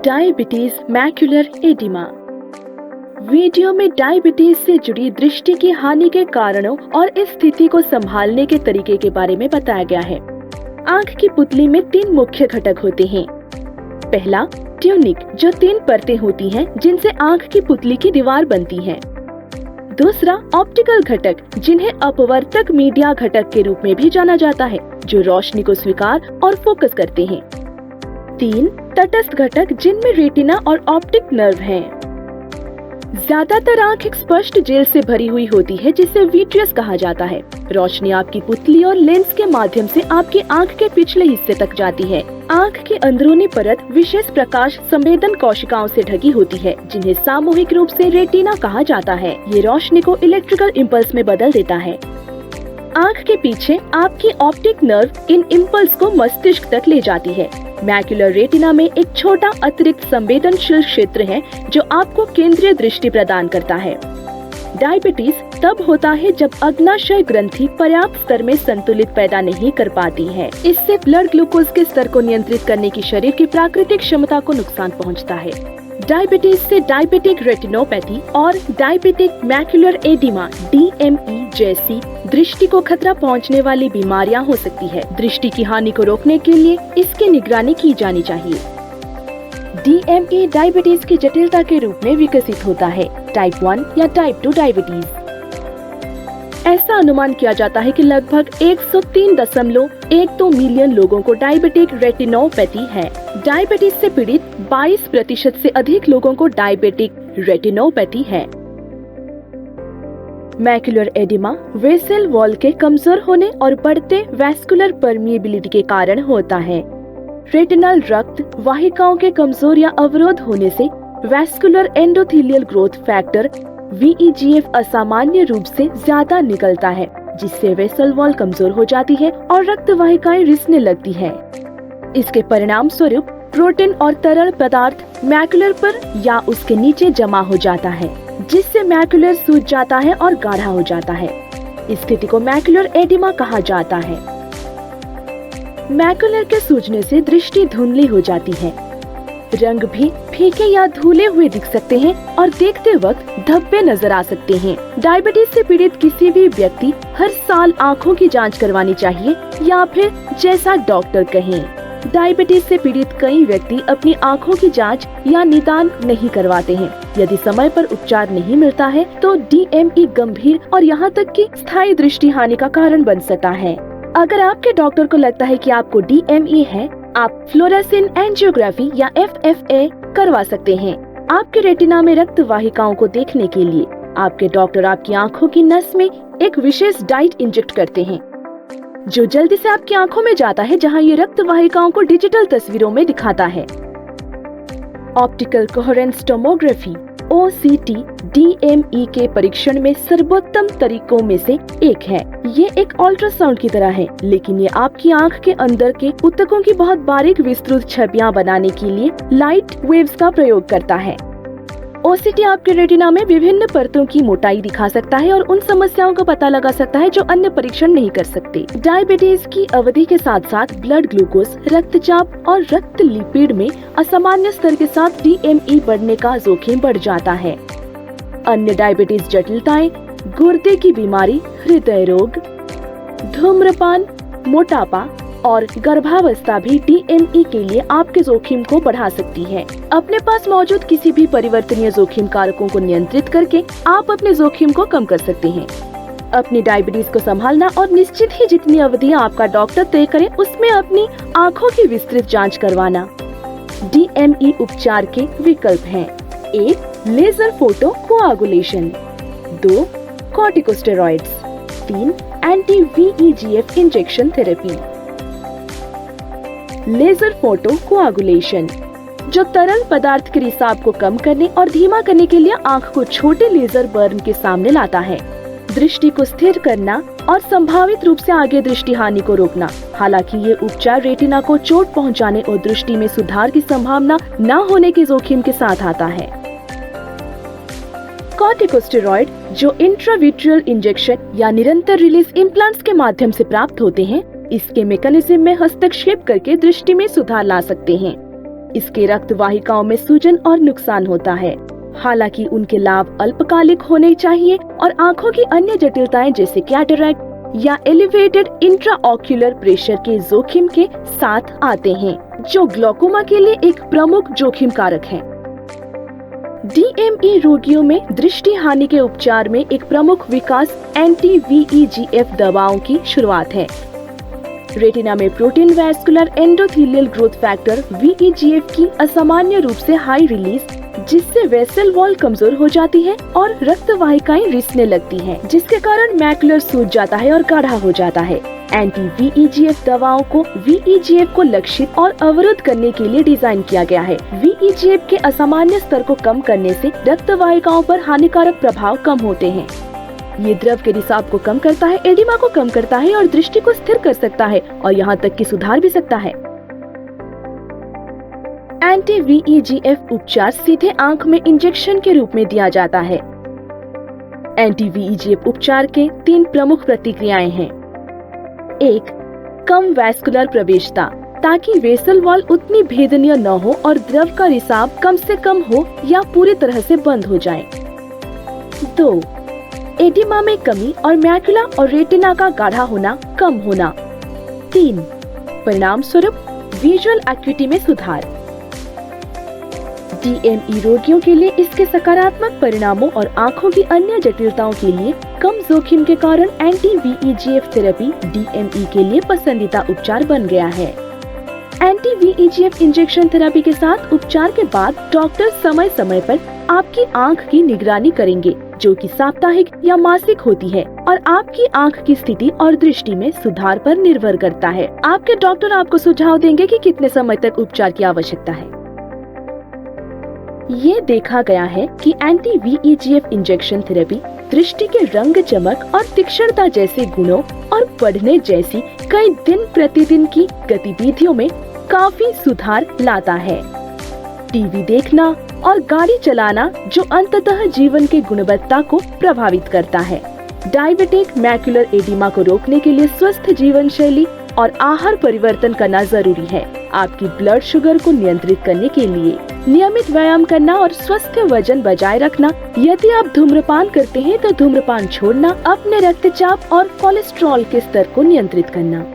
Diabetes macular oedema. Video में diabetes से जुड़ी दृष्टि की हानि के कारणों और इस स्थिति को संभालने के तरीके के बारे में बताया गया है। आंख की पुतली में 3 मुख्य घटक होते हैं। पहला, ट्यूनिक, जो 3 परतें होती हैं जिनसे आंख की पुतली की दीवार बनती है। दूसरा, ऑप्टिकल घटक, जिन्हें अपवर्तक मीडिया घटक के रूप में भी जाना जाता है, जो रोशनी को स्वीकार और फोकस करते हैं। 3, तटस्थ घटक, जिनमें रेटिना और ऑप्टिक नर्व हैं। ज्यादातर आंख एक स्पष्ट जेल से भरी हुई होती है जिसे विट्रियस कहा जाता है। रोशनी आपकी पुतली और लेंस के माध्यम से आपकी आंख के पिछले हिस्से तक जाती है। आंख की अंदरूनी परत विशेष प्रकाश संवेदन कोशिकाओं से ढकी होती है, जिन्हें सामूहिक रूप से रेटिना कहा जाता है। ये रोशनी को इलेक्ट्रिकल इम्पल्स में बदल देता है। आंख के पीछे आपकी ऑप्टिक नर्व इन इम्पल्स को मस्तिष्क तक ले जाती है। मैक्युलर रेटिना में एक छोटा अतिरिक्त संवेदनशील क्षेत्र है जो आपको केंद्रीय दृष्टि प्रदान करता है। डायबिटीज तब होता है जब अग्नाशय ग्रंथि पर्याप्त स्तर में संतुलित पैदा नहीं कर पाती है। इससे ब्लड ग्लूकोज के स्तर को नियंत्रित करने की शरीर की प्राकृतिक क्षमता को नुकसान पहुंचता है। डायबिटीज से डायबिटिक रेटिनोपैथी और डायबिटिक मैक्युलर एडिमा DME जैसी दृष्टि को खतरा पहुंचने वाली बीमारियां हो सकती है। दृष्टि की हानि को रोकने के लिए इसकी निगरानी की जानी चाहिए। DME डायबिटीज की जटिलता के रूप में विकसित होता है। टाइप 1 या टाइप 2 डायबिटीज। ऐसा अनुमान किया जाता है कि लगभग 103.12 मिलियन लोगों को डायबिटिक रेटिनोपैथी है। डायबिटीज से पीड़ित 22% से अधिक लोगों को डायबिटिक रेटिनोपैथी है। मैक्युलर एडिमा वेसल वॉल के कमजोर होने और बढ़ते वैस्कुलर परमिएबिलिटी के कारण होता है। रेटिनल रक्त वाहिकाओं के कमजोर या अवरोध होने से vascular endothelial growth factor VEGF असामान्य रूप से ज्यादा निकलता है, जिससे वेसल वॉल कमजोर हो जाती है और रक्त वाहिकाएं रिसने लगती है। इसके परिणाम स्वरूप प्रोटीन और तरल पदार्थ मैक्युलर पर या उसके नीचे जमा हो जाता है, जिससे मैक्युलर सूज जाता है और गाढ़ा हो जाता है। इस स्थिति को मैक्युलर एडिमा कहा जाता है। मैक्युलर के सूजने से दृष्टि धुंधली हो जाती है। रंग भी फीके या धुले हुए दिख सकते हैं और देखते वक्त धब्बे नजर आ सकते हैं। डायबिटीज से पीड़ित किसी भी व्यक्ति हर साल आँखों की जांच करवानी चाहिए या फिर जैसा डॉक्टर कहें। डायबिटीज से पीड़ित कई व्यक्ति अपनी आँखों की जांच या निदान नहीं करवाते हैं। यदि समय पर उपचार नहीं मिलता है तो DME गंभीर और यहाँ तक कि स्थायी दृष्टि हानि का कारण बन सकता है। अगर आपके डॉक्टर को लगता है कि आपको DME है, आप फ्लोरेसेंट एंजियोग्राफी या FFA करवा सकते हैं। आपके रेटिना में रक्त वाहिकाओं को देखने के लिए आपके डॉक्टर आपकी आंखों की नस में एक विशेष डाइट इंजेक्ट करते हैं, जो जल्दी से आपकी आंखों में जाता है, जहां ये रक्त वाहिकाओं को डिजिटल तस्वीरों में दिखाता है। Optical coherence tomography OCT DME के परीक्षण में सर्वोत्तम तरीकों में से एक है। ये एक अल्ट्रासाउंड की तरह है, लेकिन ये आपकी आंख के अंदर के ऊतकों की बहुत बारीक विस्तृत छवियां बनाने के लिए लाइट वेव्स का प्रयोग करता है। OCT आपके रेटिना में विभिन्न परतों की मोटाई दिखा सकता है और उन समस्याओं का पता लगा सकता है जो अन्य परीक्षण नहीं कर सकते। डायबिटीज की अवधि के साथ साथ ब्लड ग्लूकोज, रक्तचाप और रक्त लिपिड में असामान्य स्तर के साथ DME बढ़ने का जोखिम बढ़ जाता है। अन्य डायबिटीज जटिलताएं गुर्दे की बीमारी, हृदय रोग, धूम्रपान, मोटापा और गर्भावस्था भी DME के लिए आपके जोखिम को बढ़ा सकती है। अपने पास मौजूद किसी भी परिवर्तनीय जोखिम कारकों को नियंत्रित करके आप अपने जोखिम को कम कर सकते हैं। अपनी डायबिटीज को संभालना और निश्चित ही जितनी अवधि आपका डॉक्टर तय करे उसमें अपनी आँखों की विस्तृत जांच करवाना। DME उपचार के विकल्प हैं: 1. Laser photo coagulation, 2. Corticosteroids, 3. Anti VEGF injection therapy. Laser photo coagulation, जो तरल पदार्थ के रिसाव को कम करने और धीमा करने के लिए आंख को छोटे लेजर बर्न के सामने लाता है। दृष्टि को स्थिर करना और संभावित रूप से आगे दृष्टि हानि को रोकना। हालांकि ये उपचार रेटिना को चोट पहुंचाने और दृष्टि में सुधार की संभावना न होने के जोखिम के साथ आता है। कॉर्टिकोस्टेरॉइड, जो इंट्राविट्रियल इंजेक्शन या निरंतर रिलीज इम्प्लांट्स के माध्यम से प्राप्त होते हैं, इसके मैकेनिज्म में हस्तक्षेप करके दृष्टि में सुधार ला सकते हैं। इसके रक्त वाहिकाओं में सूजन और नुकसान होता है। हालांकि उनके लाभ अल्पकालिक होने चाहिए और आंखों की अन्य जटिलताएं जैसे कैटरैक्ट या एलिवेटेड इंट्राऑक्यूलर प्रेशर के जोखिम के साथ आते हैं, जो ग्लूकोमा के लिए एक प्रमुख जोखिम कारक है। DME रोगियों में दृष्टि हानि के उपचार में एक प्रमुख विकास एंटी-VEGF दवाओं की शुरुआत है। रेटिना में protein vascular endothelial growth factor VEGF की असामान्य रूप से हाई रिलीज, जिससे वेसल वॉल कमजोर हो जाती है और रक्त वाहिकाएं रिसने लगती हैं, जिसके कारण मैकुलर सूज जाता है और गाढ़ा हो जाता है। एंटी-VEGF दवाओं को VEGF को लक्षित और अवरुद्ध करने के लिए डिजाइन किया गया है। VEGF के असामान्य स्तर को कम करने से रक्त वाहिकाओं पर हानिकारक प्रभाव कम होते हैं। ये द्रव के रिसाव को कम करता है, एडिमा को कम करता है और दृष्टि को स्थिर कर सकता है और यहाँ तक कि सुधार भी सकता है। एंटी-VEGF उपचार सीधे आंख में इंजेक्शन के रूप में दिया जाता है। एंटी-VEGF उपचार के 3 प्रमुख प्रतिक्रियाएं हैं। 1. कम वैस्कुलर प्रवेशता, ताकि वेसल वॉल उतनी भेदनीय न हो और द्रव का रिसाव कम से कम हो या पूरी तरह से बंद हो जाए। 2. एडिमा में कमी और मैकुला और रेटिना का गाढ़ा होना कम होना। 3. परिणाम स्वरूप विजुअल एक्यूटी में सुधार। DME रोगियों के लिए इसके सकारात्मक परिणामों और आंखों की अन्य जटिलताओं के लिए कम जोखिम के कारण एंटी-VEGF थेरेपी DME के लिए पसंदीदा उपचार बन गया है। एंटी-VEGF इंजेक्शन थेरेपी के साथ उपचार के बाद डॉक्टर समय समय पर आपकी आंख की निगरानी करेंगे, जो कि साप्ताहिक या मासिक होती है और आपकी आंख की स्थिति और दृष्टि में सुधार पर निर्भर करता है। आपके डॉक्टर आपको सुझाव देंगे कि कितने समय तक उपचार की आवश्यकता है। ये देखा गया है कि एंटी-VEGF इंजेक्शन थेरेपी दृष्टि के रंग, चमक और तीक्ष्णता जैसे गुणों और पढ़ने जैसी कई दिन प्रतिदिन की गतिविधियों में काफी सुधार लाता है। टीवी देखना और गाड़ी चलाना, जो अंततः जीवन की गुणवत्ता को प्रभावित करता है। डायबिटिक मैकुलर एडिमा को रोकने के लिए स्वस्थ जीवन शैली और आहार परिवर्तन करना जरूरी है। आपकी ब्लड शुगर को नियंत्रित करने के लिए नियमित व्यायाम करना और स्वस्थ वजन बजाय रखना। यदि आप धूम्रपान करते हैं तो धूम्रपान छोड़ना, अपने रक्तचाप और कोलेस्ट्रॉल के स्तर को नियंत्रित करना।